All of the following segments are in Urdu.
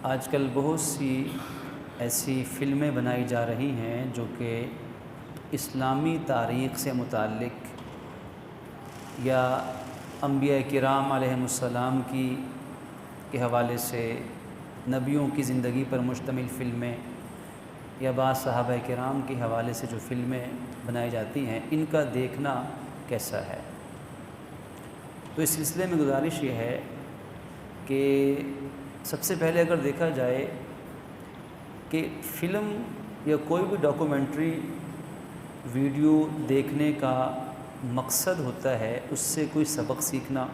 آج کل بہت سی ایسی فلمیں بنائی جا رہی ہیں جو کہ اسلامی تاریخ سے متعلق یا انبیاء کرام علیہم السلام کے حوالے سے نبیوں کی زندگی پر مشتمل فلمیں یا بعض صحابہ کرام کے حوالے سے جو فلمیں بنائی جاتی ہیں ان کا دیکھنا کیسا ہے۔ تو اس سلسلے میں گزارش یہ ہے کہ سب سے پہلے اگر دیکھا جائے کہ فلم یا کوئی بھی ڈاکومنٹری ویڈیو دیکھنے کا مقصد ہوتا ہے اس سے کوئی سبق سیکھنا،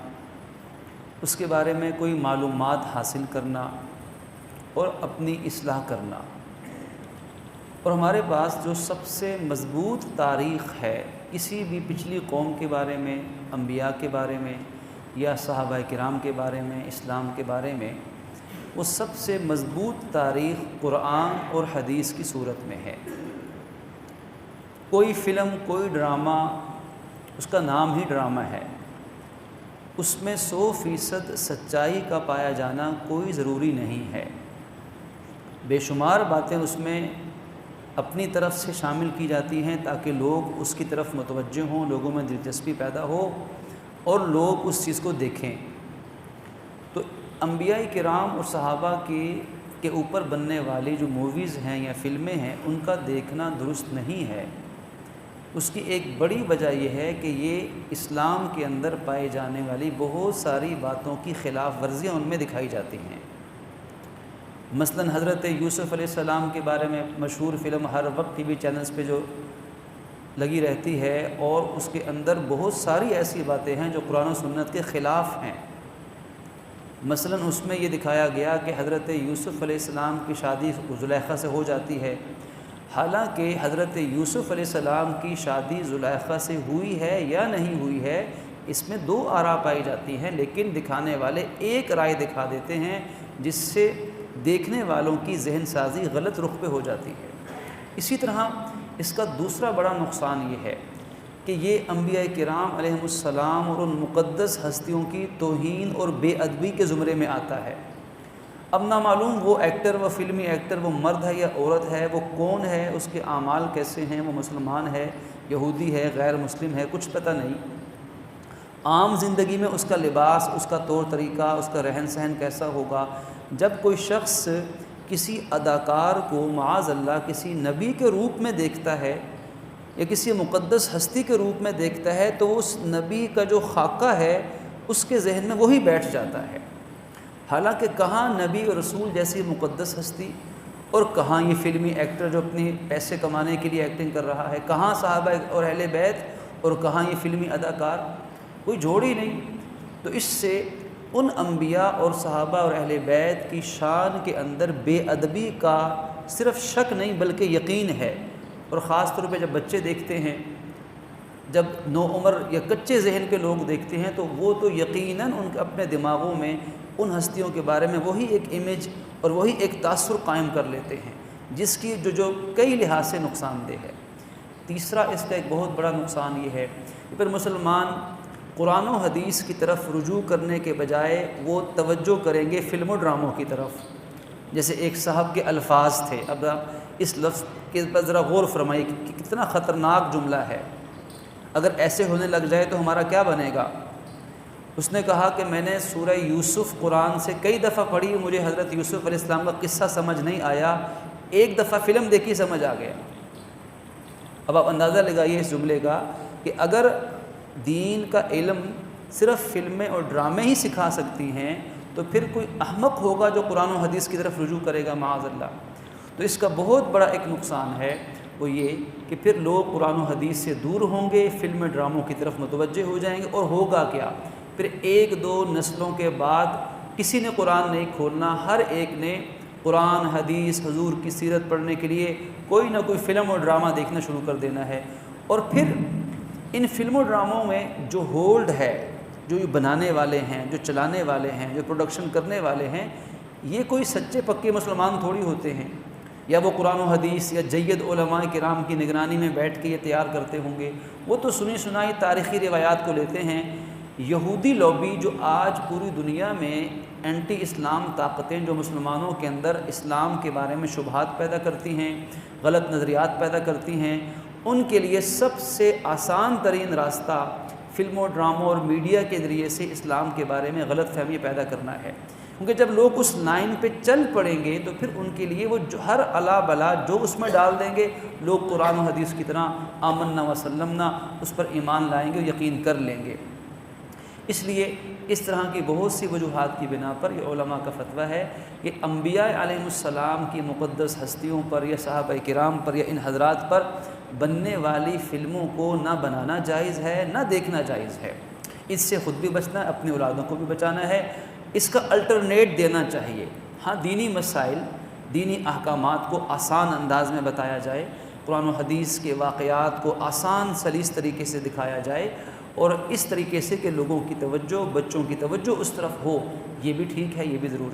اس کے بارے میں کوئی معلومات حاصل کرنا اور اپنی اصلاح کرنا۔ اور ہمارے پاس جو سب سے مضبوط تاریخ ہے کسی بھی پچھلی قوم کے بارے میں، انبیاء کے بارے میں یا صحابہ کرام کے بارے میں، اسلام کے بارے میں، وہ سب سے مضبوط تاریخ قرآن اور حدیث کی صورت میں ہے۔ کوئی فلم، کوئی ڈرامہ، اس کا نام ہی ڈرامہ ہے، اس میں 100% سچائی کا پایا جانا کوئی ضروری نہیں ہے۔ بے شمار باتیں اس میں اپنی طرف سے شامل کی جاتی ہیں تاکہ لوگ اس کی طرف متوجہ ہوں، لوگوں میں دلچسپی پیدا ہو اور لوگ اس چیز کو دیکھیں۔ تو انبیاء کرام اور صحابہ کے اوپر بننے والی جو موویز ہیں یا فلمیں ہیں ان کا دیکھنا درست نہیں ہے۔ اس کی ایک بڑی وجہ یہ ہے کہ یہ اسلام کے اندر پائے جانے والی بہت ساری باتوں کی خلاف ورزیاں ان میں دکھائی جاتی ہیں۔ مثلا حضرت یوسف علیہ السلام کے بارے میں مشہور فلم ہر وقت ٹی وی چینلز پہ جو لگی رہتی ہے، اور اس کے اندر بہت ساری ایسی باتیں ہیں جو قرآن و سنت کے خلاف ہیں۔ مثلا اس میں یہ دکھایا گیا کہ حضرت یوسف علیہ السلام کی شادی زلیخا سے ہو جاتی ہے، حالانکہ حضرت یوسف علیہ السلام کی شادی زلیخا سے ہوئی ہے یا نہیں ہوئی ہے اس میں دو آراء پائی جاتی ہیں، لیکن دکھانے والے ایک رائے دکھا دیتے ہیں جس سے دیکھنے والوں کی ذہن سازی غلط رخ پہ ہو جاتی ہے۔ اسی طرح اس کا دوسرا بڑا نقصان یہ ہے کہ یہ انبیاء کرام علیہم السلام اور ان مقدس ہستیوں کی توہین اور بے ادبی کے زمرے میں آتا ہے۔ اب نامعلوم وہ ایکٹر، وہ فلمی ایکٹر، وہ مرد ہے یا عورت ہے، وہ کون ہے، اس کے اعمال کیسے ہیں، وہ مسلمان ہے، یہودی ہے، غیر مسلم ہے، کچھ پتہ نہیں۔ عام زندگی میں اس کا لباس، اس کا طور طریقہ، اس کا رہن سہن کیسا ہوگا۔ جب کوئی شخص کسی اداکار کو معاذ اللہ کسی نبی کے روپ میں دیکھتا ہے یا کسی مقدس ہستی کے روپ میں دیکھتا ہے تو اس نبی کا جو خاکہ ہے اس کے ذہن میں وہی بیٹھ جاتا ہے، حالانکہ کہاں نبی اور رسول جیسی مقدس ہستی اور کہاں یہ فلمی ایکٹر جو اپنے پیسے کمانے کے لیے ایکٹنگ کر رہا ہے، کہاں صحابہ اور اہل بیت اور کہاں یہ فلمی اداکار، کوئی جوڑ ہی نہیں۔ تو اس سے ان انبیاء اور صحابہ اور اہل بیت کی شان کے اندر بے ادبی کا صرف شک نہیں بلکہ یقین ہے، اور خاص طور پہ جب بچے دیکھتے ہیں، جب نوعمر یا کچے ذہن کے لوگ دیکھتے ہیں تو وہ تو یقیناً ان کے اپنے دماغوں میں ان ہستیوں کے بارے میں وہی ایک امیج اور وہی ایک تاثر قائم کر لیتے ہیں جس کی جو کئی لحاظ سے نقصان دہ ہے۔ تیسرا اس کا ایک بہت بڑا نقصان یہ ہے کہ پھر مسلمان قرآن و حدیث کی طرف رجوع کرنے کے بجائے وہ توجہ کریں گے فلم و ڈراموں کی طرف۔ جیسے ایک صاحب کے الفاظ تھے، اب آپ اس لفظ کے پر ذرا غور فرمائیے کہ کتنا خطرناک جملہ ہے، اگر ایسے ہونے لگ جائے تو ہمارا کیا بنے گا۔ اس نے کہا کہ میں نے سورہ یوسف قرآن سے کئی دفعہ پڑھی، مجھے حضرت یوسف علیہ السلام کا قصہ سمجھ نہیں آیا، ایک دفعہ فلم دیکھی سمجھ آ گیا۔ اب آپ اندازہ لگائیے اس جملے کا کہ اگر دین کا علم صرف فلمیں اور ڈرامے ہی سکھا سکتی ہیں تو پھر کوئی احمق ہوگا جو قرآن و حدیث کی طرف رجوع کرے گا معاذ اللہ۔ تو اس کا بہت بڑا ایک نقصان ہے، وہ یہ کہ پھر لوگ قرآن و حدیث سے دور ہوں گے، فلم ڈراموں کی طرف متوجہ ہو جائیں گے، اور ہوگا کیا، پھر ایک دو نسلوں کے بعد کسی نے قرآن نہیں کھولنا، ہر ایک نے قرآن، حدیث، حضور کی سیرت پڑھنے کے لیے کوئی نہ کوئی فلم اور ڈرامہ دیکھنا شروع کر دینا ہے۔ اور پھر ان فلم و ڈراموں میں جو ہولڈ ہے، جو یہ بنانے والے ہیں، جو چلانے والے ہیں، جو پروڈکشن کرنے والے ہیں، یہ کوئی سچے پکے مسلمان تھوڑی ہوتے ہیں، یا وہ قرآن و حدیث یا جید علماء کرام کی نگرانی میں بیٹھ کے یہ تیار کرتے ہوں گے۔ وہ تو سنی سنائی تاریخی روایات کو لیتے ہیں یہودی لابی جو آج پوری دنیا میں اینٹی اسلام طاقتیں جو مسلمانوں کے اندر اسلام کے بارے میں شبہات پیدا کرتی ہیں، غلط نظریات پیدا کرتی ہیں، ان کے لیے سب سے آسان ترین راستہ فلموں، ڈراموں اور میڈیا کے ذریعے سے اسلام کے بارے میں غلط فہمی پیدا کرنا ہے، کیونکہ جب لوگ اس لائن پہ چل پڑیں گے تو پھر ان کے لیے وہ ہر الا بلا جو اس میں ڈال دیں گے، لوگ قرآن و حدیث کی طرح آمنا وسلمنا اس پر ایمان لائیں گے اور یقین کر لیں گے۔ اس لیے اس طرح کی بہت سی وجوہات کی بنا پر یہ علماء کا فتویٰ ہے کہ انبیاء علیہ السلام کی مقدس ہستیوں پر یا صحابہ کرام پر یا ان حضرات پر بننے والی فلموں کو نہ بنانا جائز ہے، نہ دیکھنا جائز ہے۔ اس سے خود بھی بچنا ہے، اپنی اولادوں کو بھی بچانا ہے، اس کا الٹرنیٹ دینا چاہیے۔ ہاں، دینی مسائل، دینی احکامات کو آسان انداز میں بتایا جائے، قرآن و حدیث کے واقعات کو آسان سلیس طریقے سے دکھایا جائے، اور اس طریقے سے کہ لوگوں کی توجہ، بچوں کی توجہ اس طرف ہو، یہ بھی ٹھیک ہے، یہ بھی ضروری ہے۔